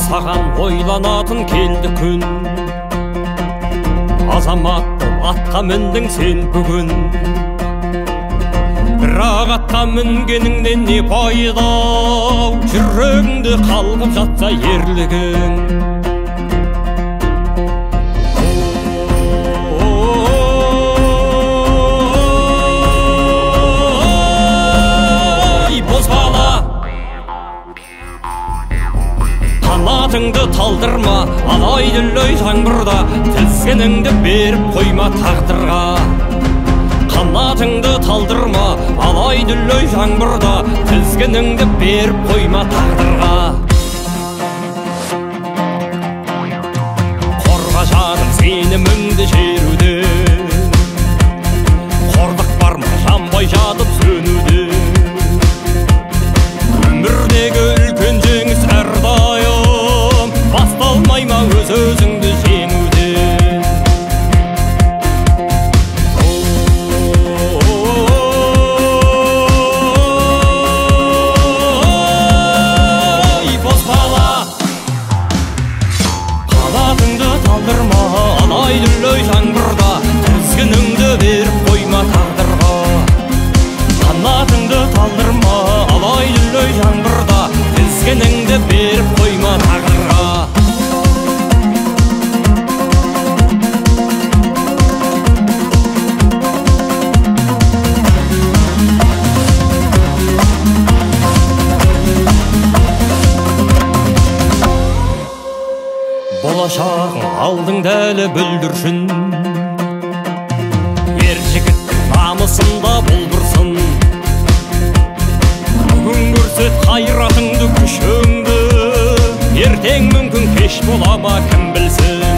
Саған ойланатын келді күн, азамат атқа міндің сен бүгін. Бірақ атқа мінгеніңнен не пайда, жүрегіңде қалғып жатса ерлігің. Қанатыңды талдырма, алай-дүлей жаңбырда, тізгініңді беріп қойма тағдырға. Қанатыңды талдырма, алай-дүлей жаңбырда, тізгініңді беріп қойма тағдырға. Қорға жаным сеніміңді жеруде, қордық бар ма жанбай жатып сөнуде. Өмірдегі үлкен жеңіс әрдайым басталмай ма өз-өзіңді жеңуде. Ой, бозбала, қанатыңды талдырма, алай-дүлей жаңбырда, тізгініңді беріп қойма тағдырға. Қанатыңды талдырма, алай-дүлей жаңбырда, тізгініңді беріп қойма тағдырға. Болашағың алдыңда әлі бүлдіршін, ер жігіттің намысында бұлбырсын. Бүгін көрсет қайратыңды, күшіңді, ертең мүмкін кеш бола ма кім білсін.